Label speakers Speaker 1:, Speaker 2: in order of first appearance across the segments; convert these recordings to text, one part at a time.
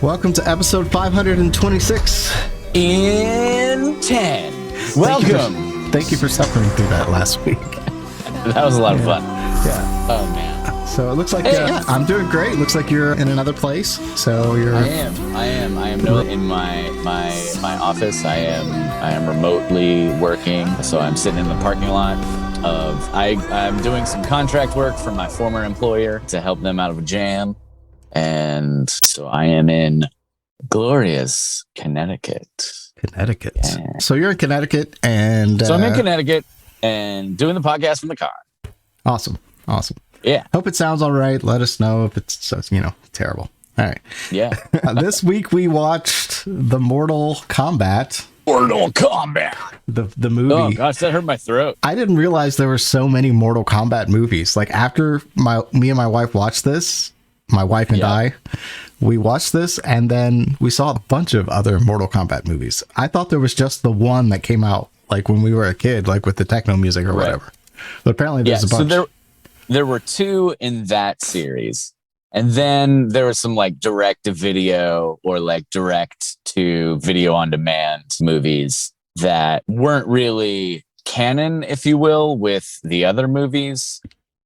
Speaker 1: Welcome to episode 526.
Speaker 2: In 10. Welcome.
Speaker 1: Thank you for suffering through that last week.
Speaker 2: That was a lot of fun.
Speaker 1: Yeah.
Speaker 2: Oh, man.
Speaker 1: So it looks like I'm doing great. Looks like you're in another place. So you're.
Speaker 2: I am in my office. I am remotely working. So I'm sitting in the parking lot I'm doing some contract work for my former employer to help them out of a jam. And so I am in glorious Connecticut. Yeah.
Speaker 1: So you're in Connecticut and...
Speaker 2: So I'm in Connecticut and doing the podcast from the car.
Speaker 1: Awesome.
Speaker 2: Yeah.
Speaker 1: Hope it sounds all right. Let us know if it's, terrible. All right.
Speaker 2: Yeah.
Speaker 1: This week we watched the Mortal Kombat. The movie.
Speaker 2: Oh gosh, that hurt my throat.
Speaker 1: I didn't realize there were so many Mortal Kombat movies. Like after me and my wife watched this, my wife and I, we watched this and then we saw a bunch of other Mortal Kombat movies. I thought there was just the one that came out like when we were a kid, like with the techno music or whatever. But apparently there's a bunch.
Speaker 2: So there were two in that series. And then there was some like direct to video or like direct to video on demand movies that weren't really canon, if you will, with the other movies.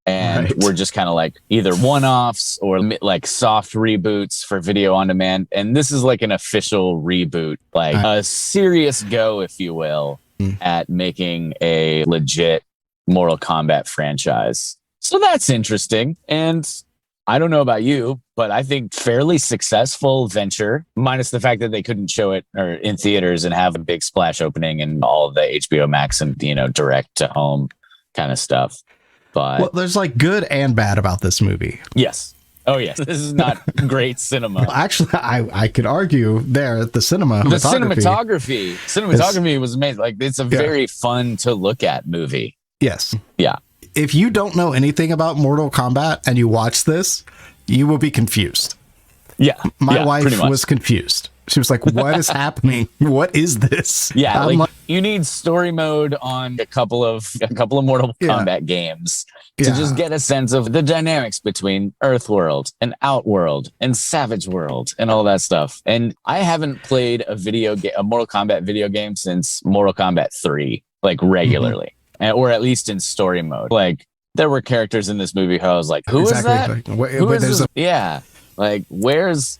Speaker 2: And were just kind of like either one-offs or like soft reboots for video on demand. And this is like an official reboot, like a serious go, if you will, at making a legit Mortal Kombat franchise. So that's interesting. And I don't know about you, but I think fairly successful venture, minus the fact that they couldn't show it or in theaters and have a big splash opening and all of the HBO Max and, direct to home kind of stuff. But
Speaker 1: there's like good and bad about this movie.
Speaker 2: Yes. Oh, yes. This is not great cinema.
Speaker 1: Well, actually, I could argue there the cinematography
Speaker 2: was amazing. Like it's a very fun to look at movie.
Speaker 1: Yes.
Speaker 2: Yeah.
Speaker 1: If you don't know anything about Mortal Kombat and you watch this, you will be confused.
Speaker 2: Yeah.
Speaker 1: My wife was confused. She was like, what is happening? What is this?
Speaker 2: Yeah. Like, you need story mode on a couple of Mortal Kombat games to just get a sense of the dynamics between Earthworld and Outworld and Savage World and all that stuff. And I haven't played a Mortal Kombat video game since Mortal Kombat 3, like regularly. Or at least in story mode. Like there were characters in this movie who I was like, who is that?
Speaker 1: Like,
Speaker 2: who is this? Like where's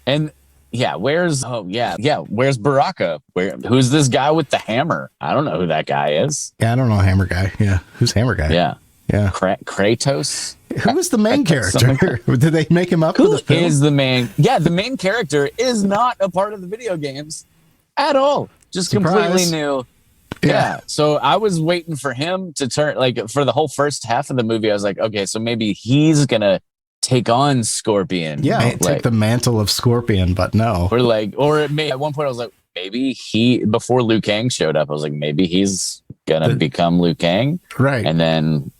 Speaker 2: Baraka? Who's this guy with the hammer? I don't know who that guy is.
Speaker 1: Yeah, I don't know Hammer Guy. Yeah. Who's Hammer Guy?
Speaker 2: Yeah.
Speaker 1: Kratos? Who is the main character? Did they make him up for the film?
Speaker 2: Is the main? Yeah, the main character is not a part of the video games at all. Just completely new. Yeah. So I was waiting for him to turn, like for the whole first half of the movie. I was like, okay, so maybe he's going to take on Scorpion.
Speaker 1: Yeah. Take the mantle of Scorpion, but no.
Speaker 2: Or it may, at one point I was like, maybe before Liu Kang showed up, I was like, maybe he's going to become Liu Kang.
Speaker 1: Right.
Speaker 2: And then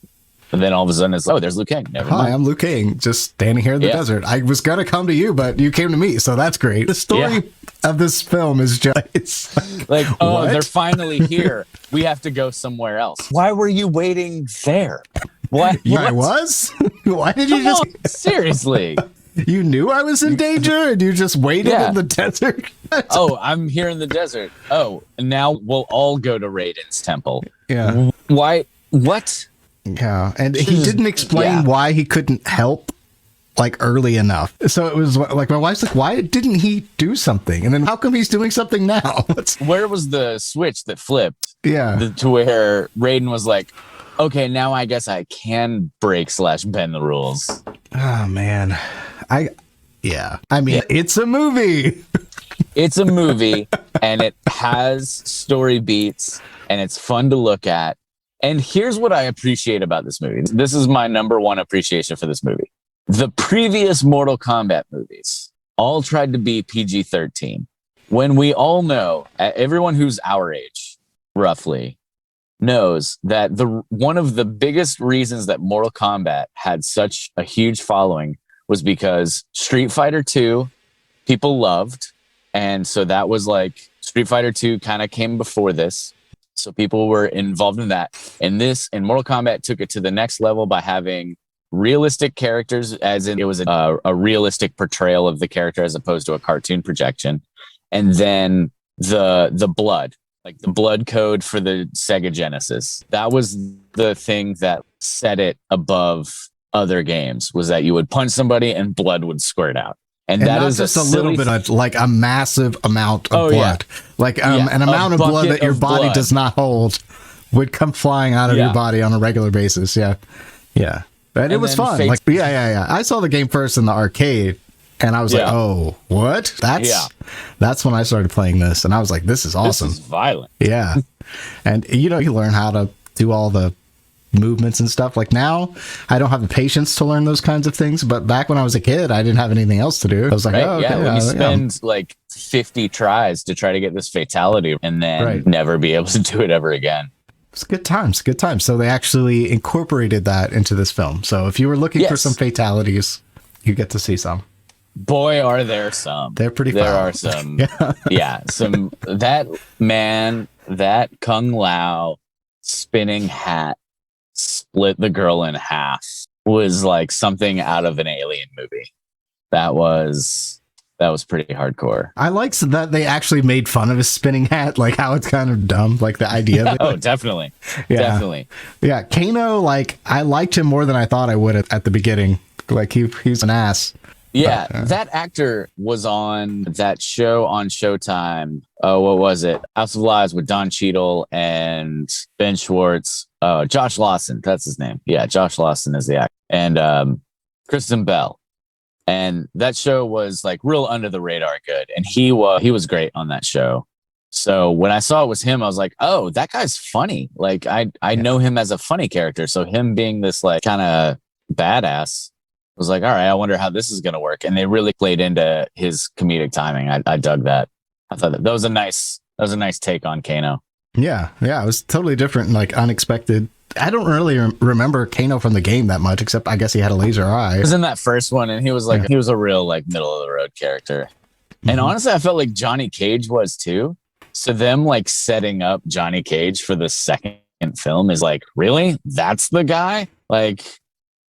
Speaker 2: all of a sudden it's, there's Liu Kang. Never mind.
Speaker 1: Hi, I'm Liu Kang, just standing here in the desert. I was going to come to you, but you came to me. So that's great. The story of this film is just, it's
Speaker 2: like they're finally here. We have to go somewhere else. Why were you waiting there? What?
Speaker 1: I was? Why did you
Speaker 2: seriously?
Speaker 1: You knew I was in danger and you just waited in the desert?
Speaker 2: I'm here in the desert. Oh, and now we'll all go to Raiden's temple.
Speaker 1: Yeah.
Speaker 2: Why? What?
Speaker 1: Yeah. And he didn't explain why he couldn't help like early enough. So it was like my wife's like, why didn't he do something? And then how come he's doing something now?
Speaker 2: Where was the switch that flipped?
Speaker 1: Yeah.
Speaker 2: To where Raiden was like, okay, now I guess I can break/bend the rules.
Speaker 1: Oh man. It's a movie.
Speaker 2: It's a movie and it has story beats and it's fun to look at. And here's what I appreciate about this movie. This is my number one appreciation for this movie. The previous Mortal Kombat movies all tried to be PG-13. When we all know, everyone who's our age, roughly, knows that one of the biggest reasons that Mortal Kombat had such a huge following was because Street Fighter 2 people loved. And so that was like Street Fighter 2 kind of came before this. So people were involved in that. And Mortal Kombat took it to the next level by having realistic characters, as in it was a realistic portrayal of the character as opposed to a cartoon projection. And then the blood, like the blood code for the Sega Genesis. That was the thing that set it above other games, was that you would punch somebody and blood would squirt out. And that
Speaker 1: not
Speaker 2: is
Speaker 1: just a little bit of, like a massive amount of blood.
Speaker 2: Yeah.
Speaker 1: Like an amount of blood that your body does not hold would come flying out of your body on a regular basis. Yeah. Yeah. But it was fun. Like, yeah. I saw the game first in the arcade and I was like, oh, what? That's when I started playing this. And I was like, this is awesome.
Speaker 2: This is violent.
Speaker 1: Yeah. And you learn how to do all the movements and stuff. Like now I don't have the patience to learn those kinds of things, but back when I was a kid I didn't have anything else to do. I was like, oh, okay,
Speaker 2: when you spend like 50 tries to try to get this fatality and then never be able to do it ever again.
Speaker 1: It's good times. So they actually incorporated that into this film. So if you were looking for some fatalities, you get to see some.
Speaker 2: Boy, are there some.
Speaker 1: They're pretty
Speaker 2: There
Speaker 1: fun.
Speaker 2: are some. Some. That Kung Lao spinning hat split the girl in half was like something out of an alien movie. That was pretty hardcore.
Speaker 1: I like that they actually made fun of his spinning hat, like how it's kind of dumb, like the idea of it.
Speaker 2: Oh, definitely. Definitely.
Speaker 1: Yeah, Kano, like I liked him more than I thought I would at the beginning. Like he's an ass.
Speaker 2: Yeah, that actor was on that show on Showtime. Oh, what was it? House of Lies with Don Cheadle and Ben Schwartz. Josh Lawson, that's his name. Yeah, Josh Lawson is the actor. And Kristen Bell. And that show was like real under the radar good. And he was great on that show. So when I saw it was him, I was like, oh, that guy's funny. Like I know him as a funny character. So him being this like kind of badass was like, all right, I wonder how this is going to work. And they really played into his comedic timing. I dug that. I thought that was a nice take on Kano.
Speaker 1: Yeah. It was totally different and like unexpected. I don't really remember Kano from the game that much, except I guess he had a laser eye.
Speaker 2: He was in that first one, and he was like, he was a real like middle of the road character. And honestly, I felt like Johnny Cage was too. So them like setting up Johnny Cage for the second film is like, really? That's the guy? Like,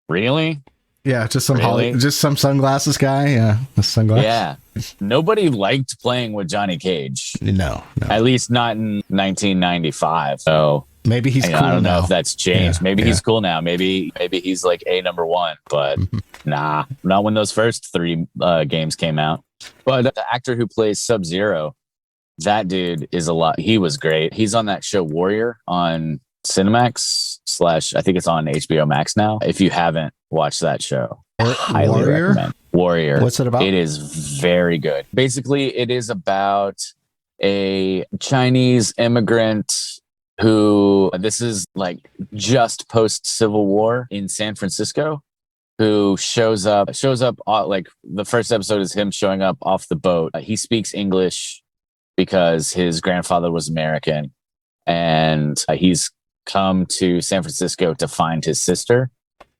Speaker 2: really?
Speaker 1: Yeah, just some just some sunglasses guy. Yeah, the sunglasses.
Speaker 2: Yeah, nobody liked playing with Johnny Cage.
Speaker 1: No.
Speaker 2: At least not in 1995. So
Speaker 1: maybe he's cool now.
Speaker 2: I don't know if that's changed. Maybe he's cool now. Maybe he's like number one. But nah, not when those first three games came out. But the actor who plays Sub-Zero, that dude is a lot. He was great. He's on that show Warrior on Cinemax / I think it's on HBO Max now. If you haven't watched that show, highly recommend. Warrior.
Speaker 1: What's it about?
Speaker 2: It is very good. Basically, it is about a Chinese immigrant who, this is like just post Civil War in San Francisco, who shows up like the first episode is him showing up off the boat. He speaks English because his grandfather was American, and he's come to San Francisco to find his sister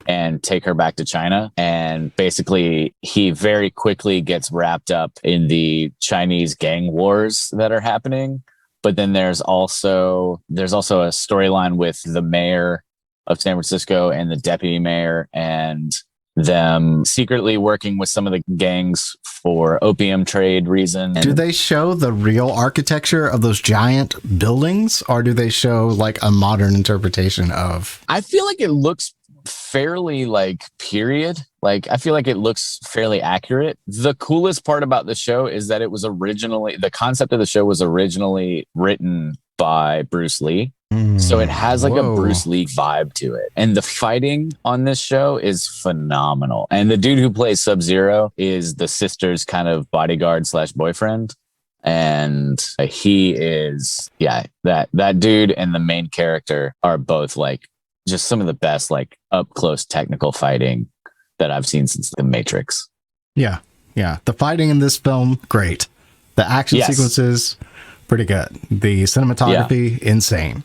Speaker 2: and take her back to China. And basically he very quickly gets wrapped up in the Chinese gang wars that are happening. But then there's also a storyline with the mayor of San Francisco and the deputy mayor, and them secretly working with some of the gangs for opium trade reasons.
Speaker 1: Do they show the real architecture of those giant buildings, or do they show like a modern interpretation of? I
Speaker 2: feel like it looks fairly like period. Like I feel like it looks fairly accurate. The coolest part about the show is that the concept of the show was originally written by Bruce Lee. So it has like a Bruce Lee vibe to it. And the fighting on this show is phenomenal. And the dude who plays Sub-Zero is the sister's kind of bodyguard / boyfriend. And he is, that dude and the main character are both like just some of the best, like up close technical fighting that I've seen since The Matrix. Yeah.
Speaker 1: The fighting in this film, great. The action sequences, pretty good. The cinematography, insane.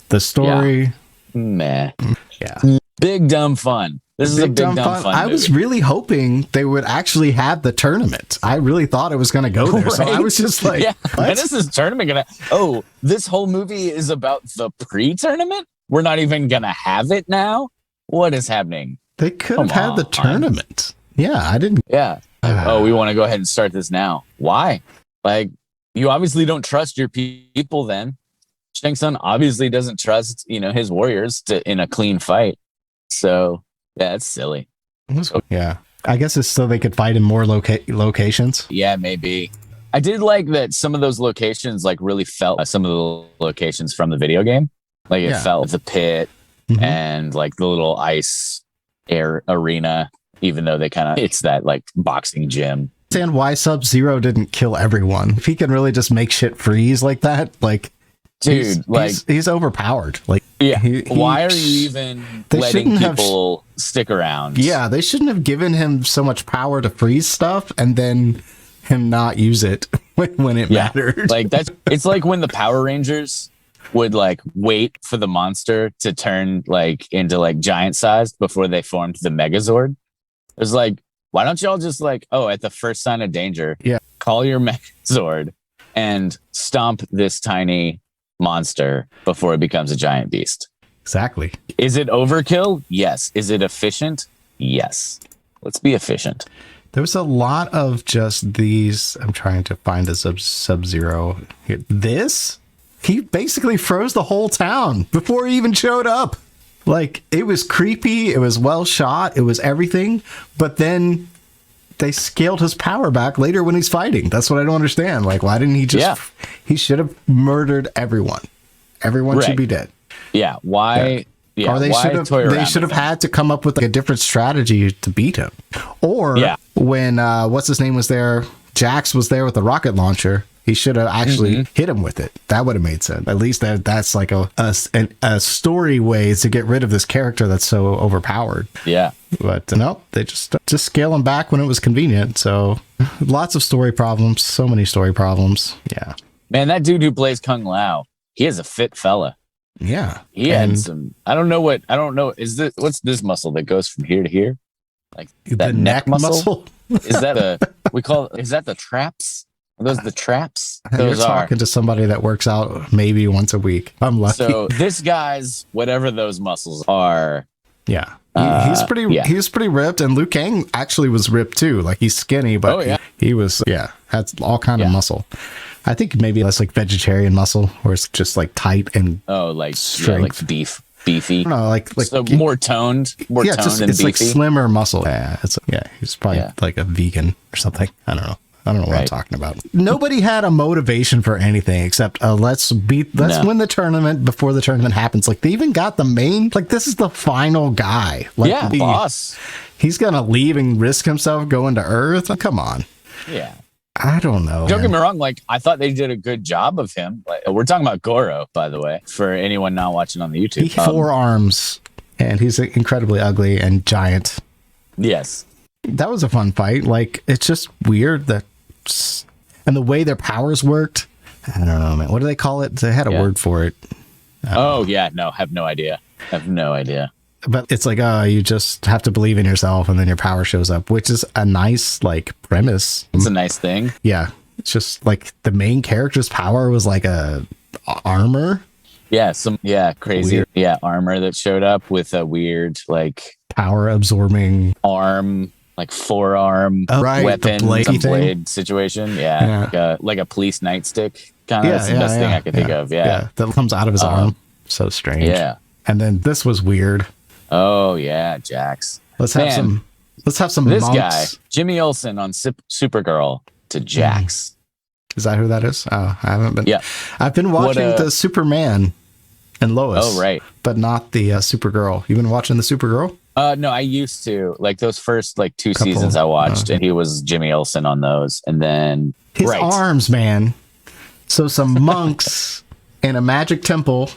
Speaker 1: The story,
Speaker 2: meh. Yeah. Big dumb fun. This is a big dumb fun movie.
Speaker 1: I was really hoping they would actually have the tournament. I really thought it was going to go there. Right? So I was just like,
Speaker 2: when is this tournament going to? This whole movie is about the pre-tournament? We're not even going to have it now? What is happening?
Speaker 1: They could
Speaker 2: Come
Speaker 1: have had the
Speaker 2: on.
Speaker 1: tournament. Yeah, I didn't.
Speaker 2: Yeah. Oh, we want to go ahead and start this now. Why? Like, you obviously don't trust your people then. Shang Tsung obviously doesn't trust, his warriors in a clean fight. So, yeah, it's silly.
Speaker 1: Yeah. I guess it's so they could fight in more locations.
Speaker 2: Yeah, maybe. I did like that some of those locations like really felt some of the locations from the video game. Like it felt the pit and like the little ice air arena, even though it's that like boxing gym.
Speaker 1: Understand why Sub-Zero didn't kill everyone. If he can really just make shit freeze like that, like,
Speaker 2: dude,
Speaker 1: he's overpowered. Like,
Speaker 2: yeah, why are you even letting people stick around?
Speaker 1: Yeah, they shouldn't have given him so much power to freeze stuff and then him not use it when it mattered.
Speaker 2: Like it's like when the Power Rangers would like wait for the monster to turn like into like giant sized before they formed the Megazord. It was like, why don't y'all just like, at the first sign of danger, call your Megazord and stomp this tiny monster before it becomes a giant beast.
Speaker 1: Exactly.
Speaker 2: Is it overkill? Yes. Is it efficient? Yes. Let's be efficient.
Speaker 1: There was a lot of just these. I'm trying to find the Sub-Zero here. He basically froze the whole town before he even showed up. Like, it was creepy. It was well shot. It was everything. But then they scaled his power back later when he's fighting. That's what I don't understand. Like, why didn't he just... He should have murdered everyone. Everyone should be dead.
Speaker 2: Yeah. Why... Yeah,
Speaker 1: or they should have had to come up with like a different strategy to beat him. Or when what's his name was there, Jax was there with the rocket launcher, he should have actually hit him with it. That would have made sense. At least that's like a story way to get rid of this character that's so overpowered.
Speaker 2: Yeah.
Speaker 1: But no, they just scale him back when it was convenient. So lots of story problems, so many story problems. Yeah.
Speaker 2: Man, that dude who plays Kung Lao, he is a fit fella.
Speaker 1: Yeah.
Speaker 2: He had some, I don't know. What's this muscle that goes from here to here? Like that
Speaker 1: the neck muscle?
Speaker 2: Is that the traps? Are those the traps?
Speaker 1: You're talking to somebody that works out maybe once a week. I'm lucky.
Speaker 2: So this guy's, whatever those muscles are.
Speaker 1: Yeah. He's pretty ripped, and Liu Kang actually was ripped too. Like, he's skinny, but he was, had all kind of muscle. I think maybe that's like vegetarian muscle, where it's just like tight and strength.
Speaker 2: Like beefy.
Speaker 1: No, like
Speaker 2: so more toned, and
Speaker 1: it's
Speaker 2: beefy.
Speaker 1: like slimmer muscle. Yeah, he's probably like a vegan or something. I don't know what I'm talking about. Nobody had a motivation for anything except let's win the tournament before the tournament happens. Like, they even got the main, like, this is the final guy. Like,
Speaker 2: boss.
Speaker 1: He's gonna leave and risk himself going to Earth. Come on.
Speaker 2: Yeah.
Speaker 1: I don't know.
Speaker 2: Don't get me wrong. Like, I thought they did a good job of him. Like, we're talking about Goro, by the way, for anyone not watching on the YouTube.
Speaker 1: He has 4 arms, and he's incredibly ugly and giant.
Speaker 2: Yes.
Speaker 1: That was a fun fight. Like, it's just weird and the way their powers worked. I don't know, man. What do they call it? They had a word for it.
Speaker 2: No, have no idea.
Speaker 1: But it's like, you just have to believe in yourself, and then your power shows up, which is a nice, like, premise.
Speaker 2: It's a nice thing.
Speaker 1: Yeah. It's just, like, the main character's power was, like, a armor.
Speaker 2: Yeah, crazy. Weird. Yeah, armor that showed up with a weird, like...
Speaker 1: power-absorbing...
Speaker 2: arm, like, forearm weapon, blade situation. Yeah. Like a police nightstick. Kind of. That's the best thing I could think of. Yeah.
Speaker 1: That comes out of his arm. So strange.
Speaker 2: Yeah.
Speaker 1: And then this was weird.
Speaker 2: Oh yeah, Jax.
Speaker 1: Let's have some.
Speaker 2: This
Speaker 1: monks.
Speaker 2: guy, Jimmy Olsen on Supergirl to Jax.
Speaker 1: Is that who that is? Oh, I haven't been.
Speaker 2: Yeah,
Speaker 1: I've been watching the Superman and Lois.
Speaker 2: Oh right,
Speaker 1: but not the Supergirl. You've been watching the Supergirl?
Speaker 2: No, I used to. Like those first like 2 seasons I watched, and he was Jimmy Olsen on those, and then
Speaker 1: his arms, man. So some monks in a magic temple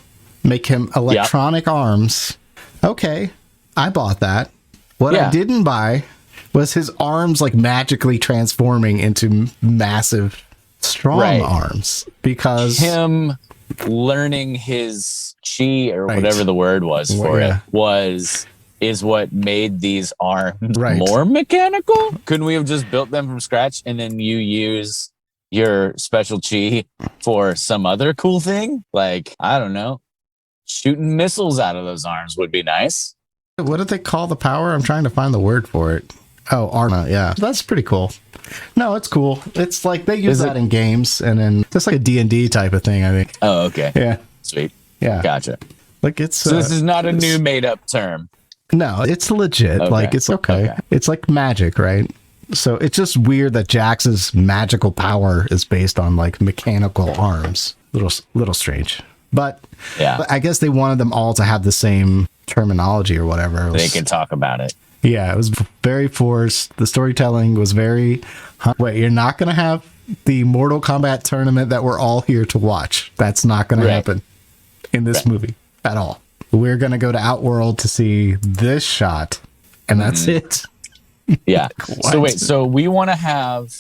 Speaker 1: make him electronic arms. Okay, I bought that. What I didn't buy was his arms like magically transforming into massive, strong arms. Because
Speaker 2: him learning his chi or whatever the word was for it is what made these arms more mechanical. Couldn't we have just built them from scratch and then you use your special chi for some other cool thing? Like, I don't know. Shooting missiles out of those arms would be nice.
Speaker 1: What did they call the power? I'm trying to find the word for it. Oh, Arma. Yeah, that's pretty cool. No, it's cool. It's like they use that in games, and then just like a D&D type of thing, I think.
Speaker 2: Oh, okay.
Speaker 1: Yeah.
Speaker 2: Sweet.
Speaker 1: Yeah.
Speaker 2: Gotcha.
Speaker 1: Like it's.
Speaker 2: So this is not a new made-up term.
Speaker 1: No, it's legit.
Speaker 2: Okay.
Speaker 1: Like it's okay. It's like magic, right? So it's just weird that Jax's magical power is based on like mechanical arms. Little strange. But
Speaker 2: yeah,
Speaker 1: I guess they wanted them all to have the same terminology or whatever.
Speaker 2: They can talk about it.
Speaker 1: Yeah, it was very forced. The storytelling was very... Wait, you're not going to have the Mortal Kombat tournament that we're all here to watch. That's not going to happen in this movie at all. We're going to go to Outworld to see this shot, and that's it.
Speaker 2: Yeah. So wait, so we want to have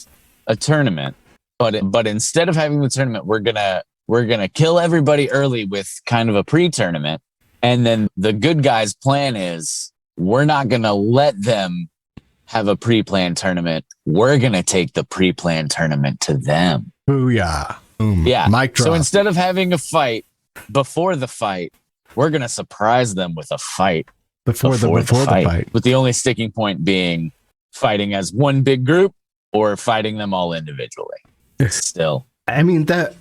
Speaker 2: a tournament, but instead of having the tournament, we're gonna kill everybody early with kind of a pre-tournament, and then the good guys' plan is we're not gonna let them have a pre-planned tournament. We're gonna take the pre-planned tournament to them.
Speaker 1: Booyah! Boom.
Speaker 2: Yeah.
Speaker 1: Mic drop.
Speaker 2: So instead of having a fight before the fight, we're gonna surprise them with a fight before the fight. With the only sticking point being fighting as one big group or fighting them all individually. Still,
Speaker 1: I mean that.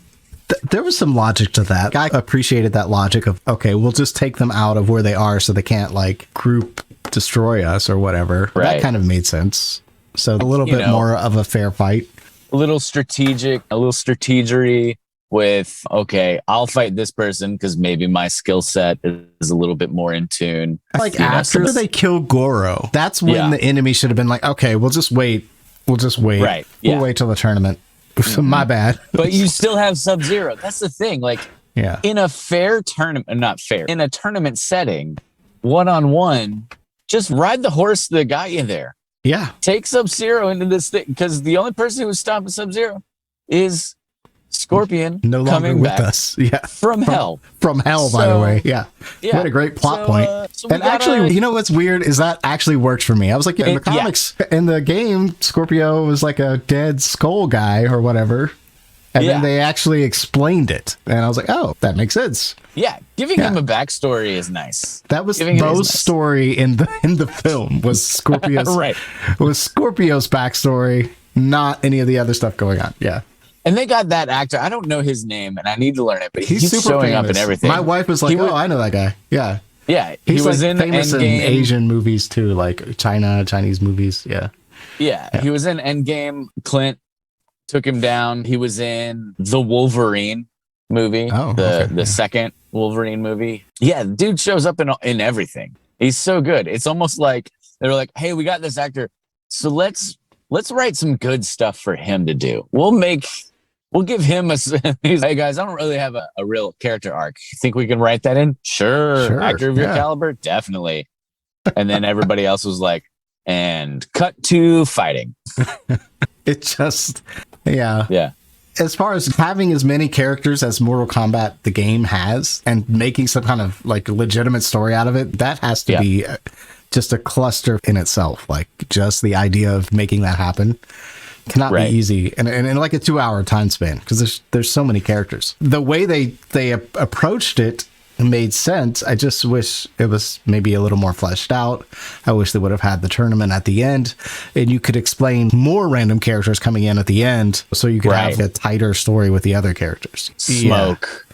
Speaker 1: There was some logic to that. I appreciated that logic of, okay, we'll just take them out of where they are so they can't like group destroy us or whatever.
Speaker 2: Right.
Speaker 1: That kind of made sense. So a little bit more of a fair fight.
Speaker 2: A little strategery with, okay, I'll fight this person because maybe my skill set is a little bit more in tune.
Speaker 1: Like after they kill Goro, that's when the enemy should have been like, okay, we'll just wait. Right. Yeah. We'll wait till the tournament. My bad.
Speaker 2: But you still have Sub-Zero. That's the thing. Like, in a fair tournament, not fair, in a tournament setting, one-on-one, just ride the horse that got you there.
Speaker 1: Yeah.
Speaker 2: Take Sub-Zero into this thing, because the only person who's stopping Sub-Zero is Scorpion.
Speaker 1: No longer
Speaker 2: coming
Speaker 1: with
Speaker 2: back
Speaker 1: us. Yeah.
Speaker 2: From hell.
Speaker 1: From hell, by the way. Yeah. What a great plot point. And actually, you know what's weird is that actually works for me. I was like, in the comics, in the game, Scorpio was like a dead skull guy or whatever. And then they actually explained it. And I was like, oh, that makes sense.
Speaker 2: Yeah. Giving him a backstory is nice.
Speaker 1: That was Bo's story in the film was Scorpio's was Scorpio's backstory, not any of the other stuff going on. Yeah.
Speaker 2: And they got that actor. I don't know his name, and I need to learn it, but he's super showing
Speaker 1: famous.
Speaker 2: Up in everything.
Speaker 1: My wife was like, "Oh, I know that guy." Yeah,
Speaker 2: yeah.
Speaker 1: He was like famous in Asian movies too, like Chinese movies. Yeah,
Speaker 2: yeah. He was in Endgame. Clint took him down. He was in the Wolverine movie, the second Wolverine movie. Yeah, the dude shows up in everything. He's so good. It's almost like they were like, "Hey, we got this actor, so let's write some good stuff for him to do. We'll give him he's like, hey guys, I don't really have a real character arc. You think we can write that in? Sure. Actor of your caliber? Definitely." And then everybody else was like, and cut to fighting.
Speaker 1: It just, yeah.
Speaker 2: Yeah.
Speaker 1: As far as having as many characters as Mortal Kombat the game has and making some kind of like legitimate story out of it, that has to be just a cluster in itself. Like just the idea of making that happen cannot be easy, and in like a 2-hour time span, because there's so many characters. The way they approached it made sense. I just wish it was maybe a little more fleshed out. I wish they would have had the tournament at the end, and you could explain more random characters coming in at the end, so you could have a tighter story with the other characters.
Speaker 2: Smoke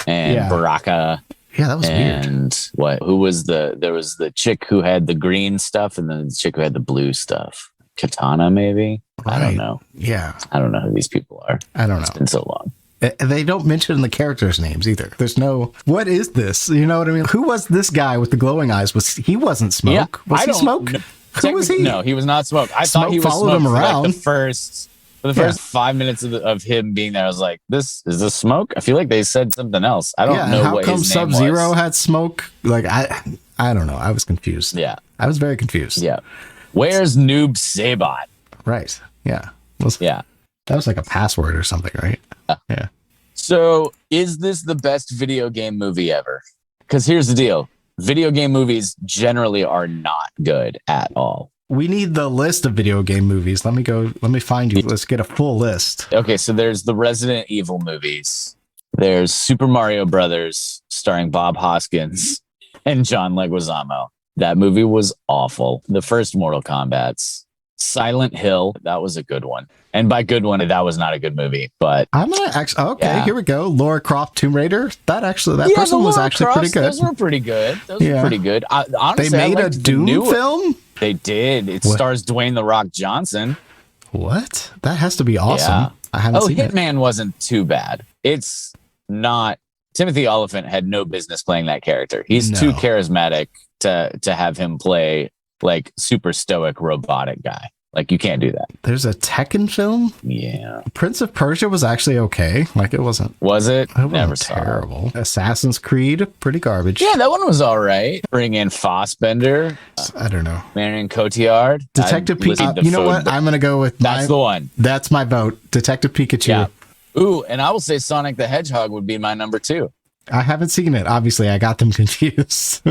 Speaker 2: and Baraka.
Speaker 1: Yeah, that was weird.
Speaker 2: And who was there was the chick who had the green stuff, and then the chick who had the blue stuff. Katana, maybe? Right. I don't know.
Speaker 1: Yeah.
Speaker 2: I don't know who these people are.
Speaker 1: I don't know.
Speaker 2: It's been so long.
Speaker 1: They don't mention the characters' names either. There's no, what is this? You know what I mean? Who was this guy with the glowing eyes? He wasn't Smoke? Was he Smoke? Who was he?
Speaker 2: No, he was not Smoke. I thought he was
Speaker 1: followed him around.
Speaker 2: For the first 5 minutes of him being there, I was like, is this Smoke? I feel like they said something else. I don't know what his name was. How come
Speaker 1: Sub-Zero had Smoke? Like, I don't know. I was confused.
Speaker 2: Yeah.
Speaker 1: I was very confused.
Speaker 2: Yeah. Where's Noob Saibot?
Speaker 1: Right. Yeah. That was like a password or something, right? Yeah.
Speaker 2: So is this the best video game movie ever? Because here's the deal. Video game movies generally are not good at all.
Speaker 1: We need the list of video game movies. Let me find you. Let's get a full list.
Speaker 2: Okay, so there's the Resident Evil movies. There's Super Mario Brothers starring Bob Hoskins and John Leguizamo. That movie was awful. The first Mortal Kombat's. Silent Hill, that was a good one. And by good one, that was not a good movie, but
Speaker 1: I'm gonna actually. Okay, here we go. Lara Croft Tomb Raider. That first one was actually pretty good.
Speaker 2: Those were pretty good. Those were pretty good. Honestly,
Speaker 1: they made a Doom film.
Speaker 2: They did. It stars Dwayne The Rock Johnson.
Speaker 1: What? That has to be awesome.
Speaker 2: Yeah.
Speaker 1: I haven't seen it.
Speaker 2: Hitman wasn't too bad. It's not. Timothy Olyphant had no business playing that character. He's too charismatic to have him play like super stoic robotic guy. Like, you can't do that.
Speaker 1: There's a Tekken film.
Speaker 2: Yeah.
Speaker 1: Prince of Persia was actually okay. Like, it wasn't.
Speaker 2: Was it?
Speaker 1: Never terrible. Assassin's Creed, pretty garbage.
Speaker 2: Yeah, that one was all right. Bring in Fassbender.
Speaker 1: I don't know.
Speaker 2: Marion Cotillard.
Speaker 1: Detective Pikachu. You know what? I'm going to go with
Speaker 2: that's the one.
Speaker 1: That's my vote. Detective Pikachu.
Speaker 2: Yeah. Ooh, and I will say Sonic the Hedgehog would be my number 2.
Speaker 1: I haven't seen it. Obviously, I got them confused.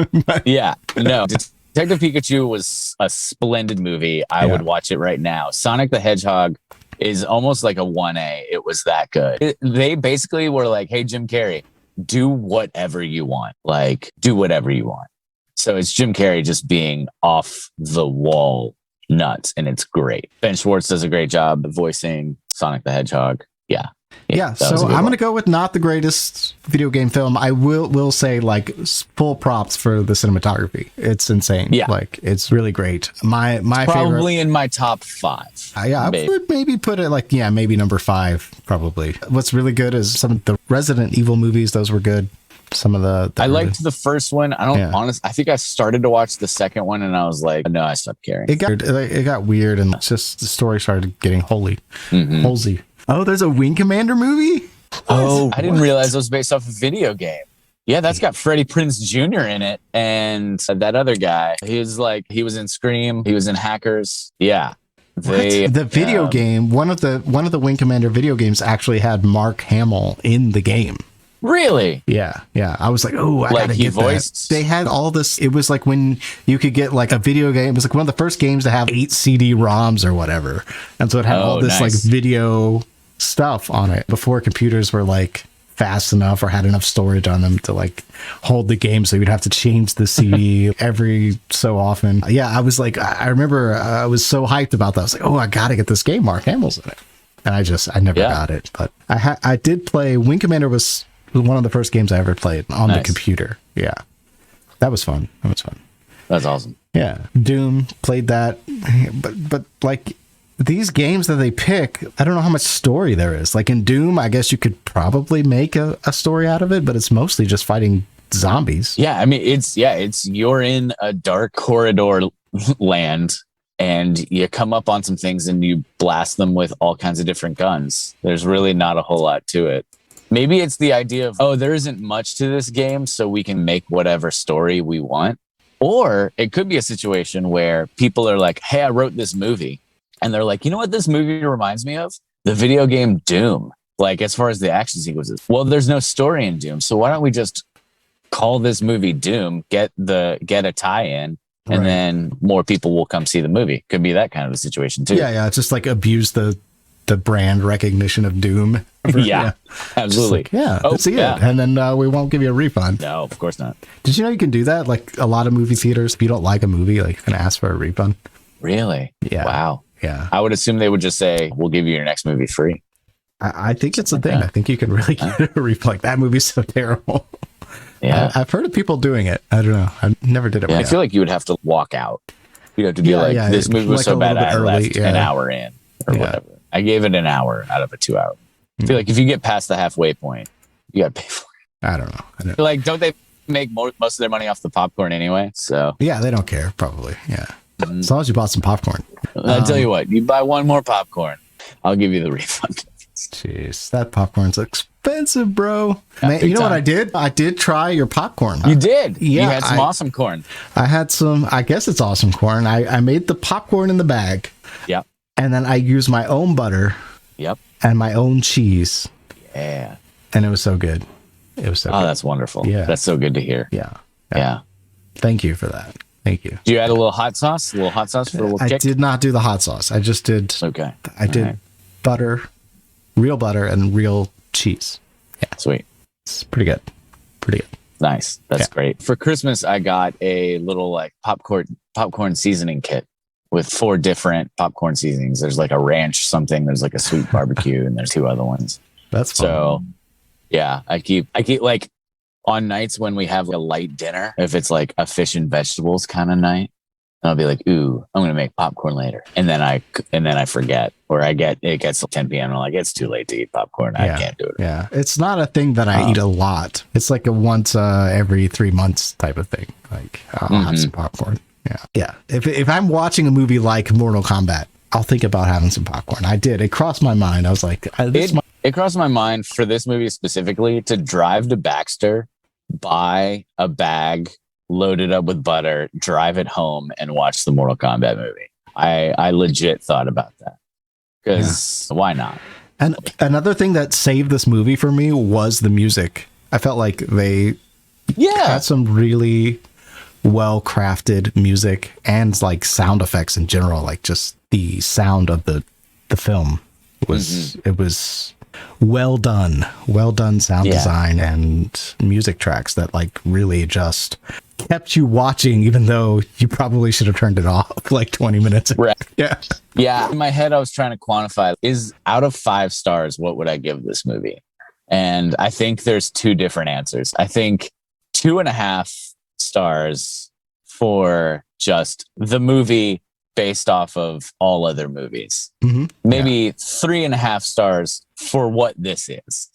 Speaker 2: Yeah. No. Detective Pikachu was a splendid movie. I would watch it right now. Sonic the Hedgehog is almost like a 1A. It was that good. They basically were like, hey, Jim Carrey, do whatever you want. Like, do whatever you want. So it's Jim Carrey just being off the wall nuts, and it's great. Ben Schwartz does a great job voicing Sonic the Hedgehog. Yeah.
Speaker 1: Yeah, so I'm going to go with not the greatest video game film. I will say, like, full props for the cinematography. It's insane. Yeah. Like, it's really great. My favorite.
Speaker 2: Probably in my top 5.
Speaker 1: I would maybe put it like, maybe number 5, probably. What's really good is some of the Resident Evil movies. Those were good. Some of the
Speaker 2: I liked the first one. I think I started to watch the second one and I was like, no, I stopped caring.
Speaker 1: It got weird, and it's just the story started getting holsy. Oh, there's a Wing Commander movie?
Speaker 2: Oh, I didn't realize it was based off a video game. Yeah, that's got Freddie Prinze Jr. in it. And that other guy, he was in Scream. He was in Hackers. Yeah.
Speaker 1: The video game, one of the Wing Commander video games actually had Mark Hamill in the game.
Speaker 2: Really?
Speaker 1: Yeah. I was like, oh, I gotta get that. They had all this. It was like when you could get like a video game. It was like one of the first games to have 8 CD-ROMs or whatever. And so it had all this like video stuff on it before computers were like fast enough or had enough storage on them to like hold the game, so you'd have to change the CD every so often. Yeah, I was like, I remember I was so hyped about that. I was like, oh, I gotta get this game. Mark Hamill's in it. And I never got it, but I did play. Wing Commander was one of the first games I ever played on the computer. Yeah, that was fun.
Speaker 2: That's awesome.
Speaker 1: Yeah, Doom, played that, but like these games that they pick, I don't know how much story there is. Like in Doom, I guess you could probably make a story out of it, but it's mostly just fighting zombies.
Speaker 2: Yeah, I mean, it's you're in a dark corridor land, and you come up on some things and you blast them with all kinds of different guns. There's really not a whole lot to it. Maybe it's the idea of, there isn't much to this game, so we can make whatever story we want. Or it could be a situation where people are like, hey, I wrote this movie. And they're like, you know what this movie reminds me of? The video game Doom. Like, as far as the action sequences. Well, there's no story in Doom. So why don't we just call this movie Doom, get a tie-in, and then more people will come see the movie. Could be that kind of a situation too.
Speaker 1: Yeah. It's just like abuse the brand recognition of Doom.
Speaker 2: Yeah, absolutely.
Speaker 1: Like, see it. And then we won't give you a refund.
Speaker 2: No, of course not.
Speaker 1: Did you know you can do that? Like a lot of movie theaters, if you don't like a movie, like you can ask for a refund.
Speaker 2: Really?
Speaker 1: Yeah.
Speaker 2: Wow.
Speaker 1: Yeah.
Speaker 2: I would assume they would just say, we'll give you your next movie free.
Speaker 1: I think it's a thing. I think you can really get a refund. Like, that movie's so terrible.
Speaker 2: Yeah.
Speaker 1: I've heard of people doing it. I don't know. I never did it.
Speaker 2: Yeah, I feel like you would have to walk out. You'd have to be this movie was like so bad I left an hour in or whatever. I gave it an hour out of a 2 hour. I feel like if you get past the halfway point, you got to pay for it.
Speaker 1: I don't know.
Speaker 2: Like, don't they make most of their money off the popcorn anyway? So
Speaker 1: yeah, they don't care, probably. Yeah. As long as you bought some popcorn.
Speaker 2: I'll tell you what, you buy one more popcorn, I'll give you the refund.
Speaker 1: Jeez, that popcorn's expensive, bro. Man, you know what I did? I did try your popcorn.
Speaker 2: You did?
Speaker 1: Yeah.
Speaker 2: You had some awesome corn.
Speaker 1: I had some, I guess it's awesome corn. I made the popcorn in the bag.
Speaker 2: Yep.
Speaker 1: And then I used my own butter.
Speaker 2: Yep.
Speaker 1: And my own cheese.
Speaker 2: Yeah.
Speaker 1: And it was so good. It was so good.
Speaker 2: Oh, that's wonderful. Yeah. That's so good to hear.
Speaker 1: Yeah. Thank you for that. Thank you.
Speaker 2: Do you add a little hot sauce? A little hot sauce for a little kick?
Speaker 1: I did not do the hot sauce. I just did.
Speaker 2: Okay.
Speaker 1: I did butter, real butter, and real cheese. Yeah.
Speaker 2: Sweet.
Speaker 1: It's pretty good. Pretty good.
Speaker 2: Nice. That's great. For Christmas, I got a little like popcorn seasoning kit with 4 different popcorn seasonings. There's like a ranch something, there's like a sweet barbecue, and there's 2 other ones.
Speaker 1: That's fun.
Speaker 2: So yeah, I keep like on nights when we have a light dinner, if it's like a fish and vegetables kind of night, I'll be like, ooh, I'm going to make popcorn later. And then I forget, or it gets 10 p.m. and I'm like, it's too late to eat popcorn. I can't do it.
Speaker 1: Yeah. It's not a thing that I eat a lot. It's like a once every 3 months type of thing. Like I'll have some popcorn. Yeah. Yeah. If I'm watching a movie like Mortal Kombat, I'll think about having some popcorn. I did. It crossed my mind. I was like,
Speaker 2: it crossed my mind for this movie specifically to drive to Baxter, buy a bag, load it up with butter, drive it home, and watch the Mortal Kombat movie. I legit thought about that because why not?
Speaker 1: And another thing that saved this movie for me was the music. I felt like they had some really well crafted music and like sound effects in general. Like just the sound of the film was it was well done sound design and music tracks that like really just kept you watching, even though you probably should have turned it off like 20 minutes ago.
Speaker 2: Right. Yeah. In my head, I was trying to quantify, is out of 5 stars, what would I give this movie? And I think there's 2 different answers. I think 2.5 stars for just the movie based off of all other movies. Maybe 3.5 stars for what this is.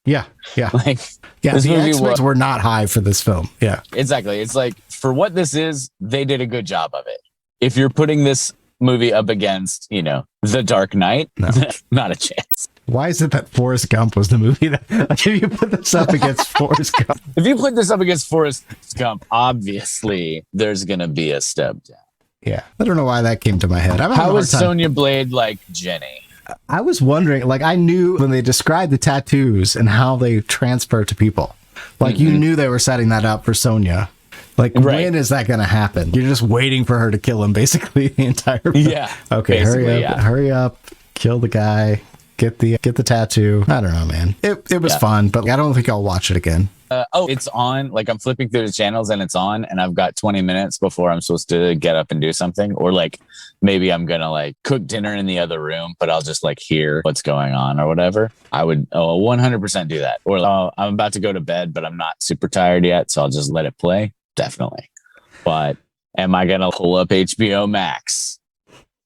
Speaker 1: Yeah.
Speaker 2: Like,
Speaker 1: this the movie were not high for this film. Yeah,
Speaker 2: exactly. It's like, for what this is, they did a good job of it. If you're putting this movie up against, The Dark Knight, not a chance.
Speaker 1: Why is it that Forrest Gump was the movie that, like, if you put this up against Forrest Gump?
Speaker 2: If you put this up against Forrest Gump, obviously there's going to be a step down.
Speaker 1: Yeah. I don't know why that came to my head.
Speaker 2: How is Sonya Blade like Jenny?
Speaker 1: I was wondering, like, I knew when they described the tattoos and how they transfer to people, like, you knew they were setting that up for Sonya. Like, when is that going to happen? You're just waiting for her to kill him, basically, the entire film.
Speaker 2: Yeah.
Speaker 1: Okay, hurry up, kill the guy, get the tattoo. I don't know, man. It was fun, but I don't think I'll watch it again.
Speaker 2: It's on. Like, I'm flipping through the channels and it's on, and I've got 20 minutes before I'm supposed to get up and do something. Or like maybe I'm gonna like cook dinner in the other room, but I'll just like hear what's going on or whatever. I would 100% do that. Or I'm about to go to bed, but I'm not super tired yet, so I'll just let it play. Definitely. But am I gonna pull up HBO Max,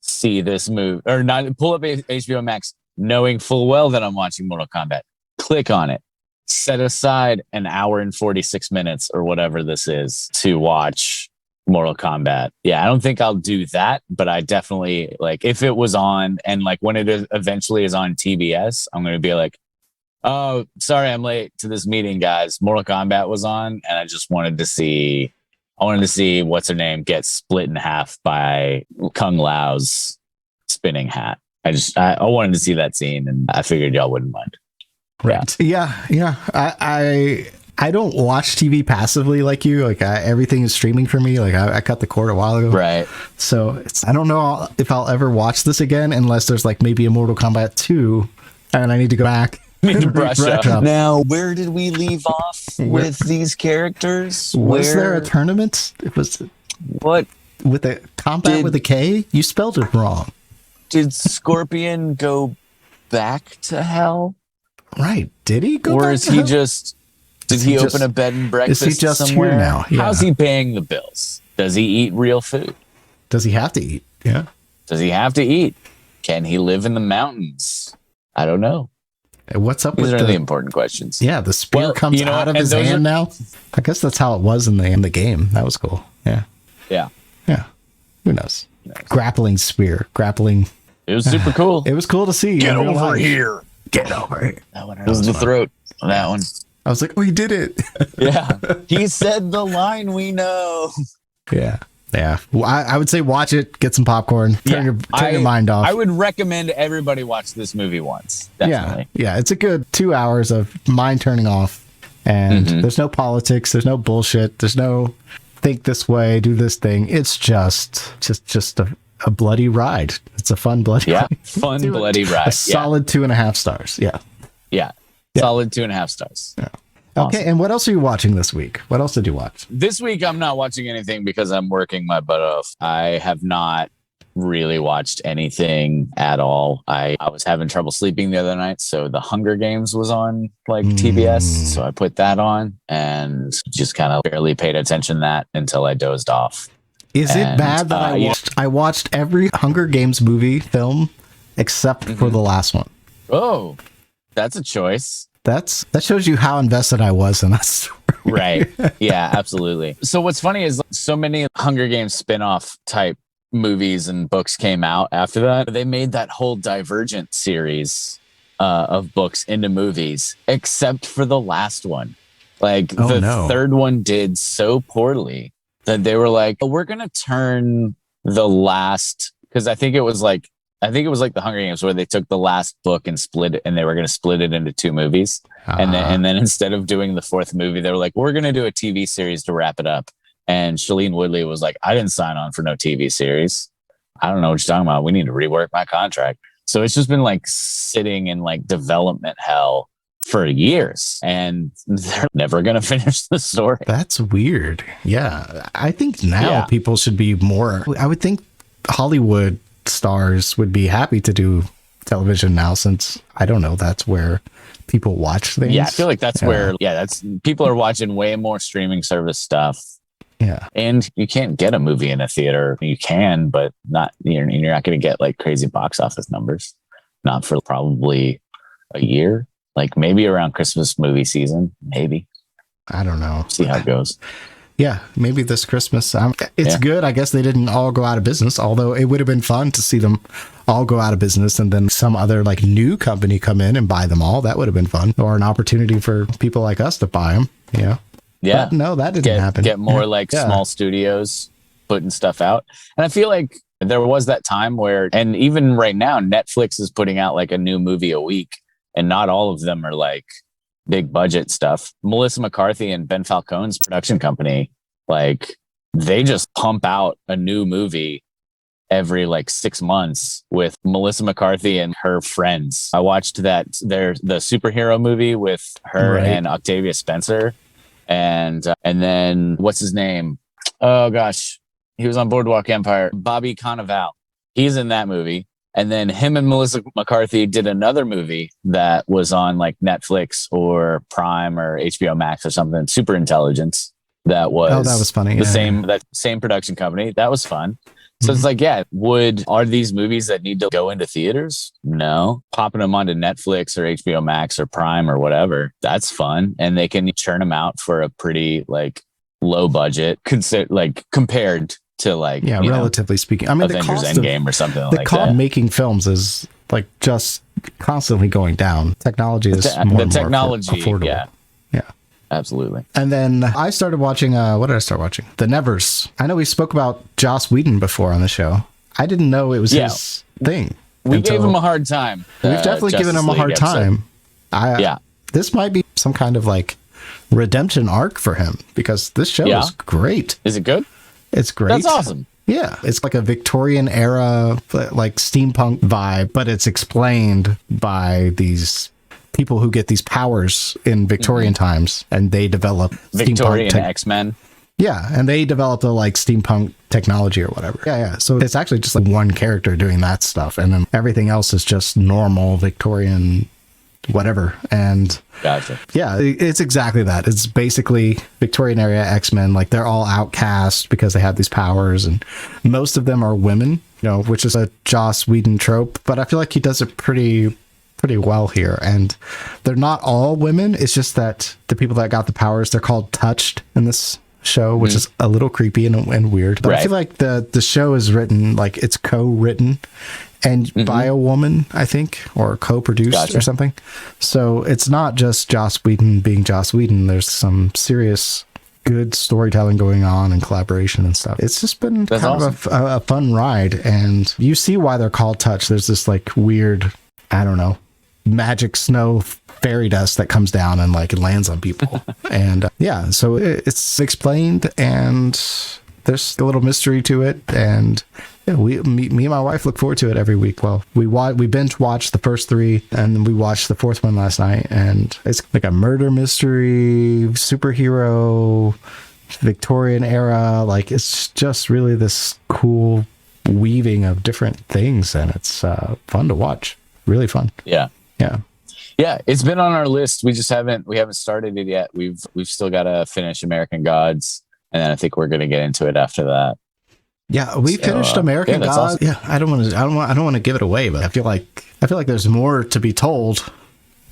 Speaker 2: see this movie, or not pull up HBO Max knowing full well that I'm watching Mortal Kombat? Click on it. Set aside an hour and 46 minutes or whatever this is to watch Mortal Kombat. Yeah, I don't think I'll do that, but I definitely, like, if it was on and like when it eventually is on TBS, I'm going to be like, oh, sorry, I'm late to this meeting, guys. Mortal Kombat was on, and I just wanted to see what's her name get split in half by Kung Lao's spinning hat. I wanted to see that scene, and I figured y'all wouldn't mind.
Speaker 1: Right. Yeah. I don't watch TV passively like you. Like everything is streaming for me. Like I cut the cord a while ago.
Speaker 2: Right.
Speaker 1: So I don't know if I'll ever watch this again unless there's like maybe a Mortal Kombat 2 and I need to go back.
Speaker 2: Need to brush up. Now, where did we leave off with these characters?
Speaker 1: Was there a tournament? It was
Speaker 2: what
Speaker 1: with a combat with a K? You spelled it wrong.
Speaker 2: Did Scorpion go back to hell?
Speaker 1: Right. Did he go
Speaker 2: or
Speaker 1: back
Speaker 2: is
Speaker 1: to
Speaker 2: he
Speaker 1: hell?
Speaker 2: just did he open a bed and breakfast
Speaker 1: is he just
Speaker 2: somewhere
Speaker 1: here now? Yeah.
Speaker 2: How's he paying the bills? Does he eat real food?
Speaker 1: Does he have to eat? Yeah.
Speaker 2: Does he have to eat? Can he live in the mountains? I don't know.
Speaker 1: What's up
Speaker 2: These
Speaker 1: with
Speaker 2: are the important questions.
Speaker 1: Yeah, the spear comes out of his hand now. I guess that's how it was in the game. That was cool. Yeah.
Speaker 2: Yeah.
Speaker 1: Yeah. Who knows? Grappling spear. Grappling.
Speaker 2: It was super cool.
Speaker 1: It was cool to see.
Speaker 2: Get over here.
Speaker 1: Get over here.
Speaker 2: That one was the throat on that one.
Speaker 1: I was like, oh, he did it.
Speaker 2: Yeah. He said the line we know.
Speaker 1: Yeah. Yeah. Well, I would say watch it, get some popcorn, turn your mind off.
Speaker 2: I would recommend everybody watch this movie once. Definitely.
Speaker 1: Yeah. It's a good 2 hours of mind turning off. And there's no politics. There's no bullshit. There's no think this way, do this thing. It's just a bloody ride. It's a fun bloody ride.
Speaker 2: Fun bloody ride.
Speaker 1: A solid 2.5 stars. Yeah.
Speaker 2: Solid 2.5 stars.
Speaker 1: Yeah. Okay, and what else are you watching this week? What else did you watch?
Speaker 2: This week, I'm not watching anything because I'm working my butt off. I have not really watched anything at all. I was having trouble sleeping the other night, so The Hunger Games was on like TBS, so I put that on and just kind of barely paid attention to that until I dozed off.
Speaker 1: Is it bad that I watched every Hunger Games film except for the last one?
Speaker 2: Oh, that's a choice.
Speaker 1: That shows you how invested I was in that story.
Speaker 2: Right. Yeah, absolutely. So what's funny is so many Hunger Games spin-off type movies and books came out after that. They made that whole Divergent series of books into movies, except for the last one. Like third one did so poorly that they were like, we're going to turn the last, because I think it was like the Hunger Games where they took the last book and split it, and they were going to split it into 2 movies. And then instead of doing the 4th movie, they were like, we're going to do a TV series to wrap it up. And Shailene Woodley was like, I didn't sign on for no TV series. I don't know what you're talking about. We need to rework my contract. So it's just been like sitting in like development hell for years, and they're never going to finish the story.
Speaker 1: That's weird. Yeah. I think now people should be more, I would think Hollywood stars would be happy to do television now, since I don't know, that's where people watch things.
Speaker 2: Yeah, I feel like that's where that's people are watching way more streaming service stuff.
Speaker 1: Yeah.
Speaker 2: And you can't get a movie in a theater. You can, but you're not going to get like crazy box office numbers. Not for probably a year. Like maybe around Christmas movie season, maybe.
Speaker 1: I don't know.
Speaker 2: See how it goes.
Speaker 1: Yeah, maybe this Christmas. It's good. I guess they didn't all go out of business, although it would have been fun to see them all go out of business and then some other like new company come in and buy them all. That would have been fun, or an opportunity for people like us to buy them. Yeah.
Speaker 2: Yeah.
Speaker 1: But no, that didn't happen.
Speaker 2: Get more like small studios putting stuff out. And I feel like there was that time where, and even right now, Netflix is putting out like a new movie a week, and not all of them are like big budget stuff. Melissa McCarthy and Ben Falcone's production company, like they just pump out a new movie every like 6 months with Melissa McCarthy and her friends. I watched the superhero movie with her and Octavia Spencer. And then what's his name? Oh gosh, he was on Boardwalk Empire. Bobby Cannavale. He's in that movie. And then him and Melissa McCarthy did another movie that was on like Netflix or Prime or HBO Max or something. Superintelligence. That was
Speaker 1: funny.
Speaker 2: That same production company. That was fun. So it's like, are these movies that need to go into theaters? No. Popping them onto Netflix or HBO Max or Prime or whatever, that's fun. And they can churn them out for a pretty like low budget, compared to like,
Speaker 1: relatively speaking. I mean,
Speaker 2: Avengers Endgame or something like that.
Speaker 1: The cost of making films is like just constantly going down. Technology is more affordable.
Speaker 2: Yeah. Absolutely.
Speaker 1: And then I started watching, what did I start watching? The Nevers. I know we spoke about Joss Whedon before on the show. I didn't know it was his thing.
Speaker 2: We gave him a hard time.
Speaker 1: We've definitely given him a hard time. This might be some kind of like redemption arc for him, because this show is great.
Speaker 2: Is it good?
Speaker 1: It's great.
Speaker 2: That's awesome.
Speaker 1: Yeah. It's like a Victorian era, like steampunk vibe, but it's explained by these people who get these powers in Victorian times, and they develop
Speaker 2: Victorian X-Men.
Speaker 1: Yeah, and they developed a like steampunk technology or whatever. Yeah. So it's actually just like one character doing that stuff, and then everything else is just normal Victorian whatever. And
Speaker 2: gotcha.
Speaker 1: Yeah, it's exactly that. It's basically Victorian era X-Men. Like they're all outcast because they have these powers, and most of them are women, which is a Joss Whedon trope. But I feel like he does it pretty well here. And they're not all women. It's just that the people that got the powers, they're called touched in this show, which is a little creepy and weird. But I feel like the show is written, like it's co-written and by a woman, I think, or co-produced or something. So it's not just Joss Whedon being Joss Whedon. There's some serious good storytelling going on and collaboration and stuff. It's just been of a fun ride. And you see why they're called touch. There's this like weird, I don't know, magic snow fairy dust that comes down and like it lands on people. And so it's explained, and there's a little mystery to it, and yeah, me and my wife look forward to it every week. Well, we binge watched the first 3, and then we watched the 4th one last night, and it's like a murder mystery, superhero, Victorian era. Like, it's just really this cool weaving of different things, and it's fun to watch. Really fun.
Speaker 2: Yeah.
Speaker 1: Yeah,
Speaker 2: it's been on our list. We haven't started it yet. We've still got to finish American Gods, and then I think we're going to get into it after that.
Speaker 1: Yeah, we finished American Gods. Awesome. Yeah, I don't want to give it away, but I feel like there's more to be told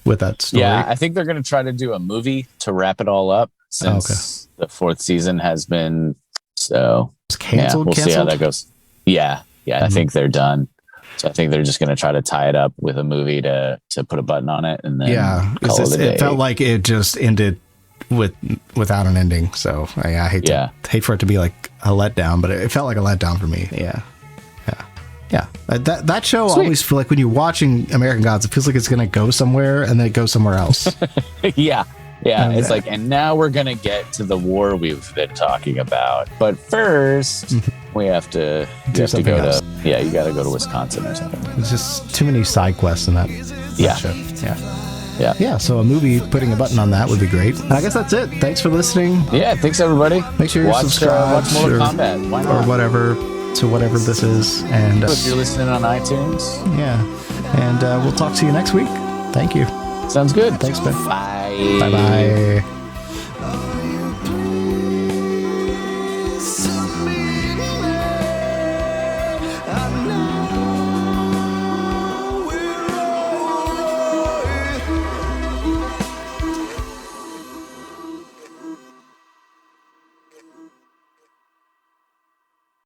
Speaker 1: with that story.
Speaker 2: Yeah, I think they're going to try to do a movie to wrap it all up, since the 4th season has been
Speaker 1: it's canceled.
Speaker 2: See how that goes. Yeah, I think they're done. So I think they're just going to try to tie it up with a movie to put a button on it, and then
Speaker 1: it felt like it just ended without an ending. So I hate for it to be like a letdown, but it felt like a letdown for me. Yeah. That show always feel like when you're watching American Gods, it feels like it's going to go somewhere and then it goes somewhere else.
Speaker 2: Yeah. It's like, and now we're going to get to the war we've been talking about. But first, we have to go else. You got to go to Wisconsin or something.
Speaker 1: There's just too many side quests in that show. Yeah, so a movie putting a button on that would be great. And I guess that's it. Thanks for listening.
Speaker 2: Yeah, thanks everybody.
Speaker 1: Make sure you subscribe
Speaker 2: watch Mortal Kombat. Why not?
Speaker 1: Or whatever this is. And
Speaker 2: if you're listening on iTunes.
Speaker 1: Yeah. And we'll talk to you next week. Thank you.
Speaker 2: Sounds good.
Speaker 1: Thanks, Ben.
Speaker 2: Bye.
Speaker 1: Bye-bye.